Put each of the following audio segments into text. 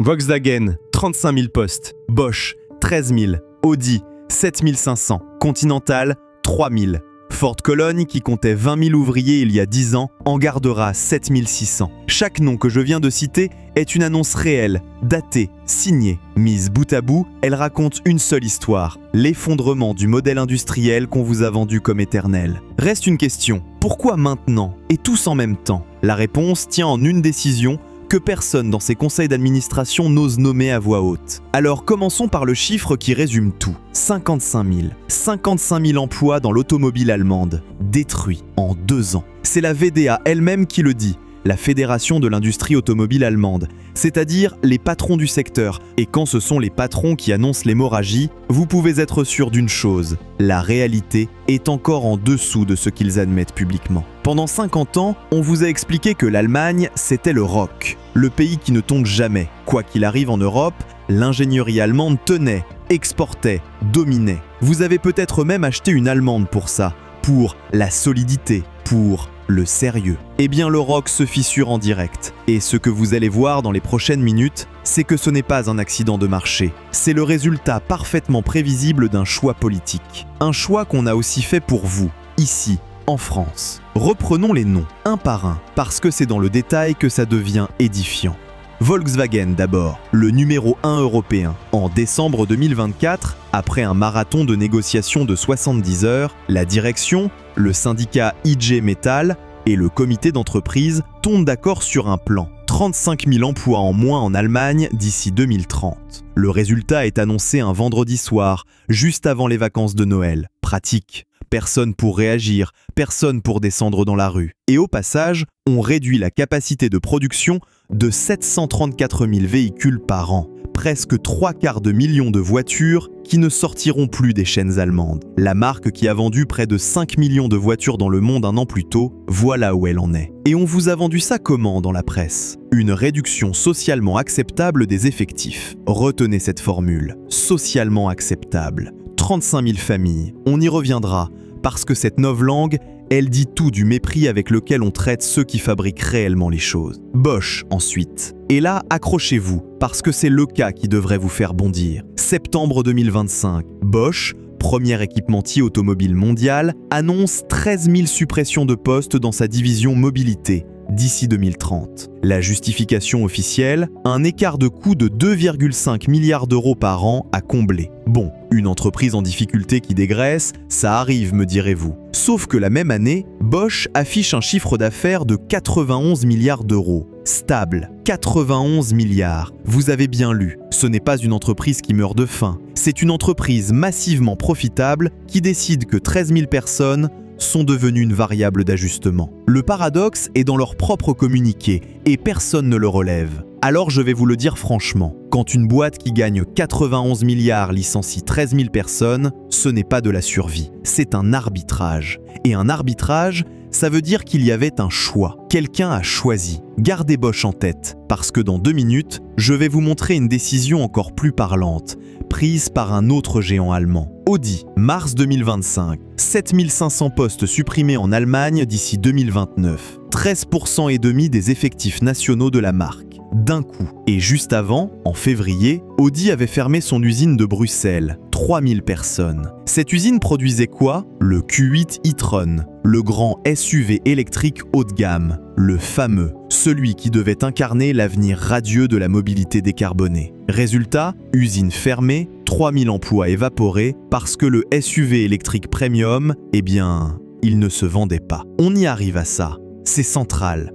Volkswagen, 35 000 postes. Bosch, 13 000. Audi, 7 500. Continental, 3 000. Ford Cologne, qui comptait 20 000 ouvriers il y a 10 ans, en gardera 7 600. Chaque nom que je viens de citer est une annonce réelle, datée, signée. Mise bout à bout, elle raconte une seule histoire, l'effondrement du modèle industriel qu'on vous a vendu comme éternel. Reste une question, pourquoi maintenant et tous en même temps? La réponse tient en une décision que personne dans ces conseils d'administration n'ose nommer à voix haute. Alors commençons par le chiffre qui résume tout. 55 000. 55 000 emplois dans l'automobile allemande, détruits en 2 ans. C'est la VDA elle-même qui le dit, la Fédération de l'industrie automobile allemande, c'est-à-dire les patrons du secteur. Et quand ce sont les patrons qui annoncent l'hémorragie, vous pouvez être sûr d'une chose, la réalité est encore en dessous de ce qu'ils admettent publiquement. Pendant 50 ans, on vous a expliqué que l'Allemagne, c'était le rock, le pays qui ne tombe jamais. Quoi qu'il arrive en Europe, l'ingénierie allemande tenait, exportait, dominait. Vous avez peut-être même acheté une allemande pour ça, pour la solidité, pour le sérieux. Eh bien, le rock se fissure en direct. Et ce que vous allez voir dans les prochaines minutes, c'est que ce n'est pas un accident de marché. C'est le résultat parfaitement prévisible d'un choix politique. Un choix qu'on a aussi fait pour vous, ici, en France. Reprenons les noms, un par un, parce que c'est dans le détail que ça devient édifiant. Volkswagen d'abord, le numéro 1 européen. En décembre 2024, après un marathon de négociations de 70 heures, la direction, le syndicat IG Metall et le comité d'entreprise tombent d'accord sur un plan. 35 000 emplois en moins en Allemagne d'ici 2030. Le résultat est annoncé un vendredi soir, juste avant les vacances de Noël. Pratique. Personne pour réagir, personne pour descendre dans la rue. Et au passage, on réduit la capacité de production de 734 000 véhicules par an. Presque 3/4 de millions de voitures qui ne sortiront plus des chaînes allemandes. La marque qui a vendu près de 5 millions de voitures dans le monde un an plus tôt, voilà où elle en est. Et on vous a vendu ça comment dans la presse? Une réduction socialement acceptable des effectifs. Retenez cette formule, socialement acceptable. 35 000 familles, on y reviendra, parce que cette novlangue, elle dit tout du mépris avec lequel on traite ceux qui fabriquent réellement les choses. Bosch, ensuite. Et là, accrochez-vous, parce que c'est le cas qui devrait vous faire bondir. Septembre 2025, Bosch, premier équipementier automobile mondial, annonce 13 000 suppressions de postes dans sa division mobilité d'ici 2030. La justification officielle, un écart de coût de 2,5 milliards d'euros par an à combler. Bon, une entreprise en difficulté qui dégraisse, ça arrive, me direz-vous. Sauf que la même année, Bosch affiche un chiffre d'affaires de 91 milliards d'euros. Stable, 91 milliards. Vous avez bien lu, ce n'est pas une entreprise qui meurt de faim. C'est une entreprise massivement profitable qui décide que 13 000 personnes sont devenues une variable d'ajustement. Le paradoxe est dans leur propre communiqué et personne ne le relève. Alors je vais vous le dire franchement, quand une boîte qui gagne 91 milliards licencie 13 000 personnes, ce n'est pas de la survie, c'est un arbitrage. Et un arbitrage, ça veut dire qu'il y avait un choix. Quelqu'un a choisi. Gardez Bosch en tête, parce que dans 2 minutes, je vais vous montrer une décision encore plus parlante, prise par un autre géant allemand. Audi, mars 2025, 7 500 postes supprimés en Allemagne d'ici 2029, 13,5% des effectifs nationaux de la marque. D'un coup. Et juste avant, en février, Audi avait fermé son usine de Bruxelles, 3000 personnes. Cette usine produisait quoi? Le Q8 e-tron, le grand SUV électrique haut de gamme, le fameux, celui qui devait incarner l'avenir radieux de la mobilité décarbonée. Résultat, usine fermée, 3000 emplois évaporés parce que le SUV électrique premium, eh bien, il ne se vendait pas. On y arrive à ça. C'est central.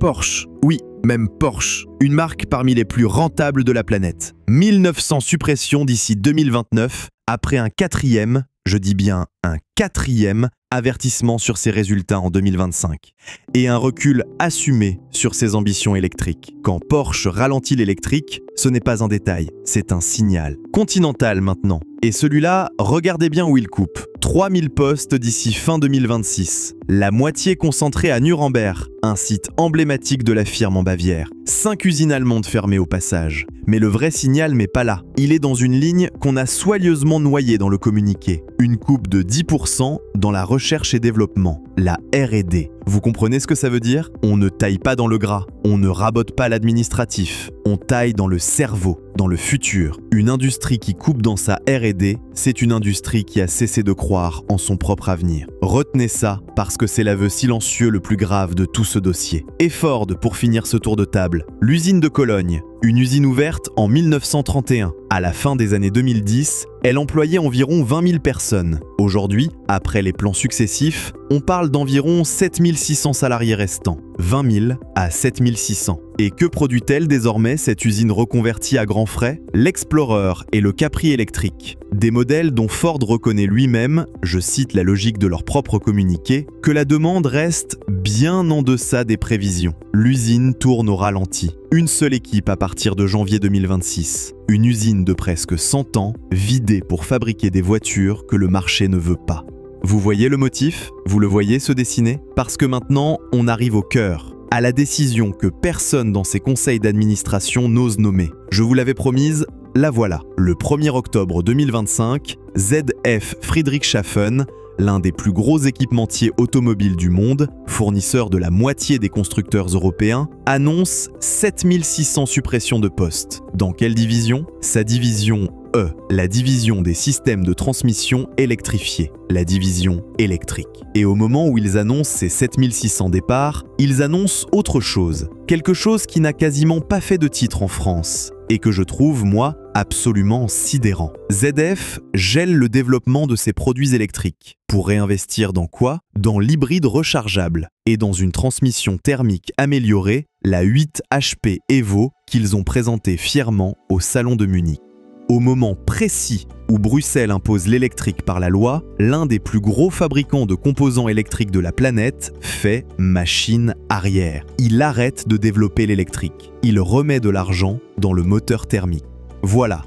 Porsche, oui, même Porsche, une marque parmi les plus rentables de la planète. 1900 suppressions d'ici 2029, après un quatrième, je dis bien un quatrième, avertissement sur ses résultats en 2025. Et un recul assumé sur ses ambitions électriques. Quand Porsche ralentit l'électrique, ce n'est pas un détail, c'est un signal. Continental maintenant. Et celui-là, regardez bien où il coupe. 3000 postes d'ici fin 2026. La moitié concentrée à Nuremberg, un site emblématique de la firme en Bavière. 5 usines allemandes fermées au passage. Mais le vrai signal n'est pas là. Il est dans une ligne qu'on a soigneusement noyée dans le communiqué. Une coupe de 10% dans la recherche et développement, la R&D. Vous comprenez ce que ça veut dire? On ne taille pas dans le gras, on ne rabote pas l'administratif, on taille dans le cerveau, dans le futur. Une industrie qui coupe dans sa R&D, c'est une industrie qui a cessé de croire en son propre avenir. Retenez ça parce que c'est l'aveu silencieux le plus grave de tout ce dossier. Et Ford, pour finir ce tour de table, l'usine de Cologne, une usine ouverte en 1931. À la fin des années 2010, elle employait environ 20 000 personnes. Aujourd'hui, après les plans successifs, on parle d'environ 7 600 salariés restants. 20 000 à 7 600. Et que produit-elle désormais, cette usine reconvertie à grands frais? L'Explorer et le Capri électrique. Des modèles dont Ford reconnaît lui-même, je cite la logique de leur propre communiqué, que la demande reste bien en deçà des prévisions. L'usine tourne au ralenti. Une seule équipe à partir de janvier 2026. Une usine de presque 100 ans, vidée pour fabriquer des voitures que le marché ne veut pas. Vous voyez le motif? Vous le voyez se dessiner? Parce que maintenant, on arrive au cœur, à la décision que personne dans ces conseils d'administration n'ose nommer. Je vous l'avais promise, la voilà. Le 1er octobre 2025, ZF Friedrichshafen, l'un des plus gros équipementiers automobiles du monde, fournisseur de la moitié des constructeurs européens, annonce 7600 suppressions de postes. Dans quelle division? Sa division E, la division des systèmes de transmission électrifiés, la division électrique. Et au moment où ils annoncent ces 7600 départs, ils annoncent autre chose, quelque chose qui n'a quasiment pas fait de titre en France, et que je trouve, moi, absolument sidérant. ZF gèle le développement de ses produits électriques. Pour réinvestir dans quoi? Dans l'hybride rechargeable et dans une transmission thermique améliorée, la 8 HP Evo qu'ils ont présentée fièrement au Salon de Munich. Au moment précis où Bruxelles impose l'électrique par la loi, l'un des plus gros fabricants de composants électriques de la planète fait machine arrière. Il arrête de développer l'électrique. Il remet de l'argent dans le moteur thermique. Voilà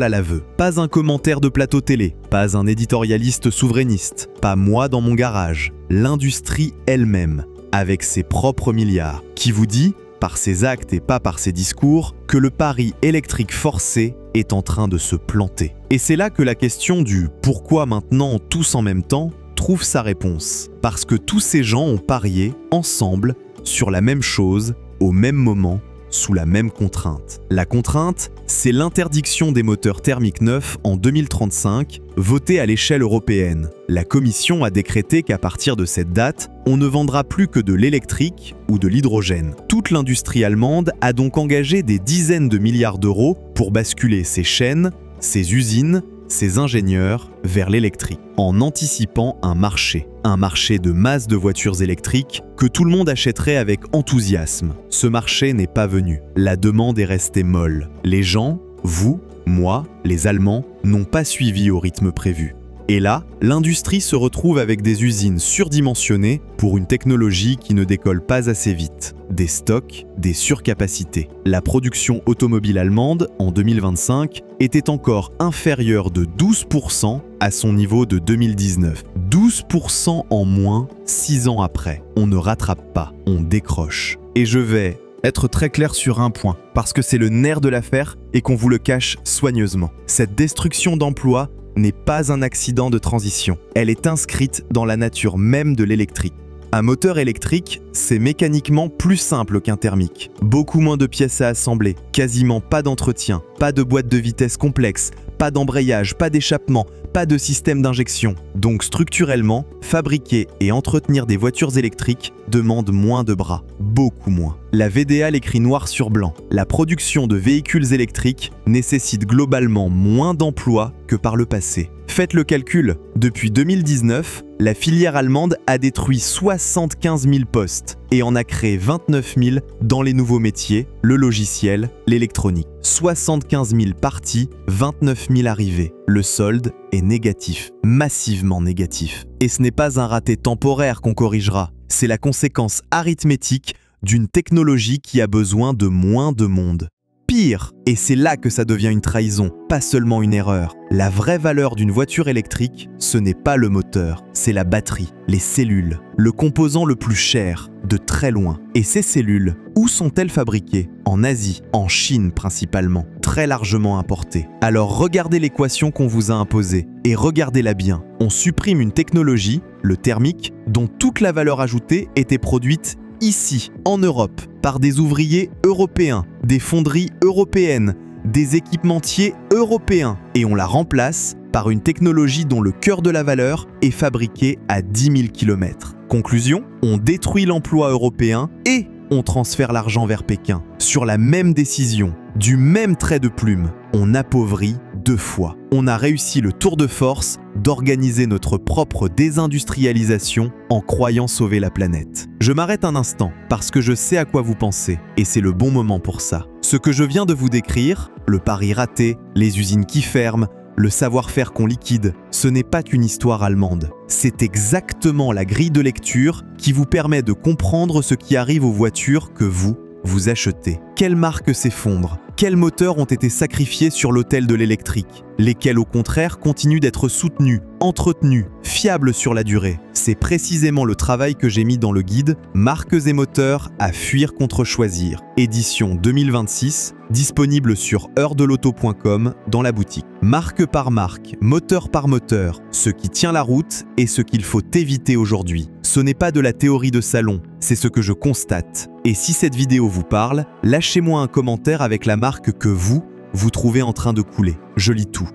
l'aveu. Pas un commentaire de plateau télé, pas un éditorialiste souverainiste, pas moi dans mon garage. L'industrie elle-même, avec ses propres milliards, qui vous dit, par ses actes et pas par ses discours, que le pari électrique forcé est en train de se planter. Et c'est là que la question du « pourquoi maintenant tous en même temps ?» trouve sa réponse. Parce que tous ces gens ont parié, ensemble, sur la même chose, au même moment, sous la même contrainte. La contrainte, c'est l'interdiction des moteurs thermiques neufs en 2035, votée à l'échelle européenne. La Commission a décrété qu'à partir de cette date, on ne vendra plus que de l'électrique ou de l'hydrogène. Toute l'industrie allemande a donc engagé des dizaines de milliards d'euros pour basculer ses chaînes, ses usines, ses ingénieurs vers l'électrique, en anticipant un marché de masse de voitures électriques que tout le monde achèterait avec enthousiasme. Ce marché n'est pas venu, la demande est restée molle. Les gens, vous, moi, les Allemands, n'ont pas suivi au rythme prévu. Et là, l'industrie se retrouve avec des usines surdimensionnées pour une technologie qui ne décolle pas assez vite. Des stocks, des surcapacités. La production automobile allemande, en 2025, était encore inférieure de 12% à son niveau de 2019. 12% en moins 6 ans après. On ne rattrape pas, on décroche. Et je vais être très clair sur un point, parce que c'est le nerf de l'affaire et qu'on vous le cache soigneusement. Cette destruction d'emplois n'est pas un accident de transition. Elle est inscrite dans la nature même de l'électrique. Un moteur électrique, c'est mécaniquement plus simple qu'un thermique. Beaucoup moins de pièces à assembler, quasiment pas d'entretien, pas de boîte de vitesse complexe, pas d'embrayage, pas d'échappement, pas de système d'injection. Donc structurellement, fabriquer et entretenir des voitures électriques demande moins de bras, beaucoup moins. La VDA l'écrit noir sur blanc. La production de véhicules électriques nécessite globalement moins d'emplois que par le passé. Faites le calcul, depuis 2019, la filière allemande a détruit 75 000 postes et en a créé 29 000 dans les nouveaux métiers, le logiciel, l'électronique. 75 000 partis, 29 000 arrivées. Le solde est négatif, massivement négatif. Et ce n'est pas un raté temporaire qu'on corrigera, c'est la conséquence arithmétique d'une technologie qui a besoin de moins de monde. Pire, et c'est là que ça devient une trahison, pas seulement une erreur. La vraie valeur d'une voiture électrique, ce n'est pas le moteur, c'est la batterie, les cellules, le composant le plus cher, de très loin. Et ces cellules, où sont-elles fabriquées? En Asie, en Chine principalement. très largement importée. Alors regardez l'équation qu'on vous a imposée et regardez-la bien. On supprime une technologie, le thermique, dont toute la valeur ajoutée était produite ici, en Europe, par des ouvriers européens, des fonderies européennes, des équipementiers européens, et on la remplace par une technologie dont le cœur de la valeur est fabriqué à 10 000 km. Conclusion, on détruit l'emploi européen et on transfère l'argent vers Pékin. Sur la même décision, du même trait de plume, on appauvrit 2 fois. On a réussi le tour de force d'organiser notre propre désindustrialisation en croyant sauver la planète. Je m'arrête un instant parce que je sais à quoi vous pensez et c'est le bon moment pour ça. Ce que je viens de vous décrire, le pari raté, les usines qui ferment, le savoir-faire qu'on liquide, ce n'est pas qu'une histoire allemande. C'est exactement la grille de lecture qui vous permet de comprendre ce qui arrive aux voitures que vous achetez. Quelles marques s'effondrent? Quels moteurs ont été sacrifiés sur l'autel de l'électrique? Lesquels au contraire continuent d'être soutenus, entretenus, fiables sur la durée? C'est précisément le travail que j'ai mis dans le guide « Marques et moteurs à fuir contre choisir », édition 2026, disponible sur heurdelauto.com dans la boutique. Marque par marque, moteur par moteur, ce qui tient la route et ce qu'il faut éviter aujourd'hui. Ce n'est pas de la théorie de salon, c'est ce que je constate. Et si cette vidéo vous parle, lâchez-moi un commentaire avec la marque que vous trouvez en train de couler. Je lis tout.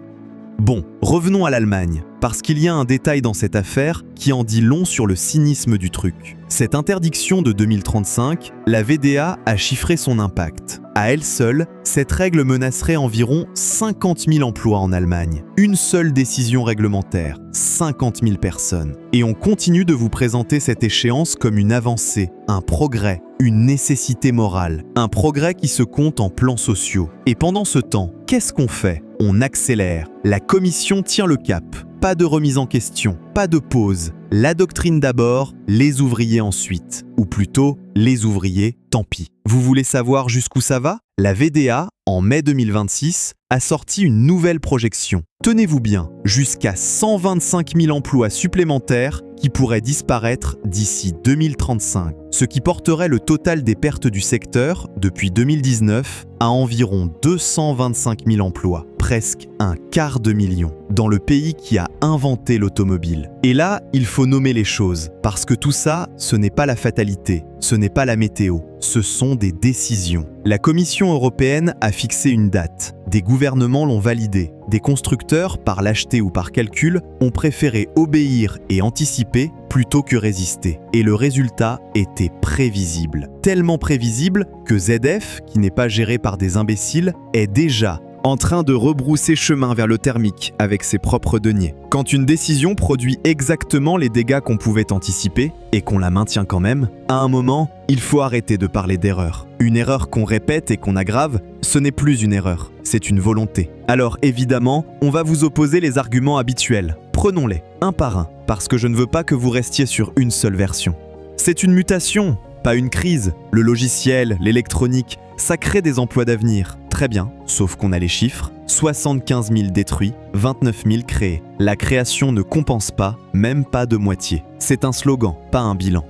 Bon, revenons à l'Allemagne, parce qu'il y a un détail dans cette affaire qui en dit long sur le cynisme du truc. Cette interdiction de 2035, la VDA a chiffré son impact. À elle seule, cette règle menacerait environ 50 000 emplois en Allemagne. Une seule décision réglementaire, 50 000 personnes. Et on continue de vous présenter cette échéance comme une avancée, un progrès, une nécessité morale. Un progrès qui se compte en plans sociaux. Et pendant ce temps, qu'est-ce qu'on fait? On accélère. La commission tient le cap. Pas de remise en question, pas de pause. La doctrine d'abord, les ouvriers ensuite. Ou plutôt, les ouvriers, tant pis. Vous voulez savoir jusqu'où ça va? La VDA, en mai 2026, a sorti une nouvelle projection. Tenez-vous bien, jusqu'à 125 000 emplois supplémentaires qui pourraient disparaître d'ici 2035, ce qui porterait le total des pertes du secteur depuis 2019 à environ 225 000 emplois, presque un quart de million, dans le pays qui a inventé l'automobile. Et là, il faut nommer les choses, parce que tout ça, ce n'est pas la fatalité, ce n'est pas la météo, ce sont des décisions. La Commission européenne a fixé une date, des gouvernements l'ont validée, des constructeurs, par lâcheté ou par calcul, ont préféré obéir et anticiper plutôt que résister. Et le résultat était prévisible. Tellement prévisible que ZF, qui n'est pas géré par des imbéciles, est déjà en train de rebrousser chemin vers le thermique avec ses propres deniers. Quand une décision produit exactement les dégâts qu'on pouvait anticiper, et qu'on la maintient quand même, à un moment, il faut arrêter de parler d'erreur. Une erreur qu'on répète et qu'on aggrave, ce n'est plus une erreur, c'est une volonté. Alors évidemment, on va vous opposer les arguments habituels. Prenons-les, un par un, parce que je ne veux pas que vous restiez sur une seule version. C'est une mutation, pas une crise. Le logiciel, l'électronique, ça crée des emplois d'avenir. Très bien, sauf qu'on a les chiffres. 75 000 détruits, 29 000 créés. La création ne compense pas, même pas de moitié. C'est un slogan, pas un bilan.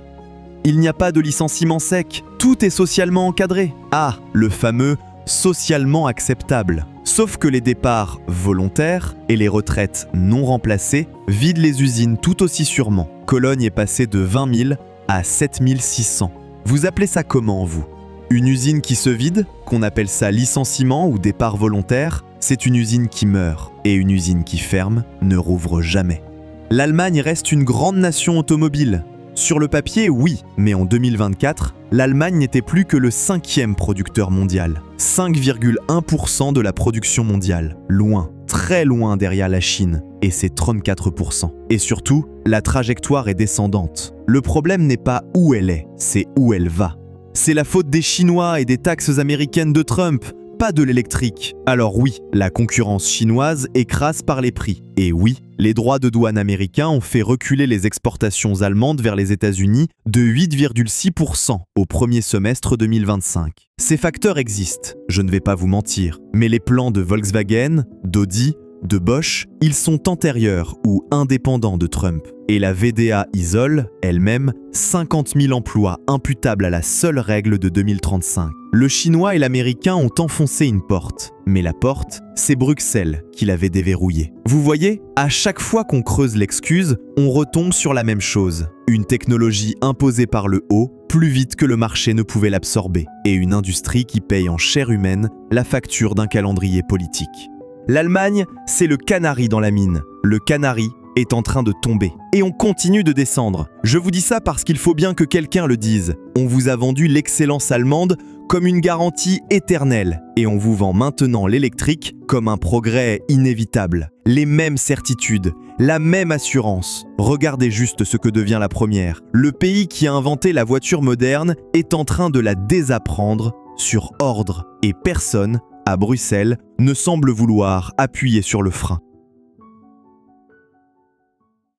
Il n'y a pas de licenciement sec, tout est socialement encadré. Ah, le fameux socialement acceptable. Sauf que les départs volontaires et les retraites non remplacées vident les usines tout aussi sûrement. Cologne est passée de 20 000 à 7 600. Vous appelez ça comment, vous ? Une usine qui se vide, qu'on appelle ça licenciement ou départ volontaire, c'est une usine qui meurt. Et une usine qui ferme ne rouvre jamais. L'Allemagne reste une grande nation automobile. Sur le papier, oui, mais en 2024, l'Allemagne n'était plus que le 5e producteur mondial. 5,1% de la production mondiale. Loin, très loin derrière la Chine. Et c'est 34%. Et surtout, la trajectoire est descendante. Le problème n'est pas où elle est, c'est où elle va. C'est la faute des Chinois et des taxes américaines de Trump, pas de l'électrique. Alors oui, la concurrence chinoise écrase par les prix. Et oui, les droits de douane américains ont fait reculer les exportations allemandes vers les États-Unis de 8,6% au premier semestre 2025. Ces facteurs existent, je ne vais pas vous mentir, mais les plans de Volkswagen, d'Audi, de Bosch, ils sont antérieurs ou indépendants de Trump. Et la VDA isole, elle-même, 50 000 emplois imputables à la seule règle de 2035. Le Chinois et l'Américain ont enfoncé une porte, mais la porte, c'est Bruxelles qui l'avait déverrouillée. Vous voyez, à chaque fois qu'on creuse l'excuse, on retombe sur la même chose. Une technologie imposée par le haut, plus vite que le marché ne pouvait l'absorber, et une industrie qui paye en chair humaine la facture d'un calendrier politique. L'Allemagne, c'est le canari dans la mine. Le canari est en train de tomber. Et on continue de descendre. Je vous dis ça parce qu'il faut bien que quelqu'un le dise. On vous a vendu l'excellence allemande comme une garantie éternelle, et on vous vend maintenant l'électrique comme un progrès inévitable. Les mêmes certitudes, la même assurance. Regardez juste ce que devient la première. Le pays qui a inventé la voiture moderne est en train de la désapprendre sur ordre, et personne, à Bruxelles, ne semble vouloir appuyer sur le frein.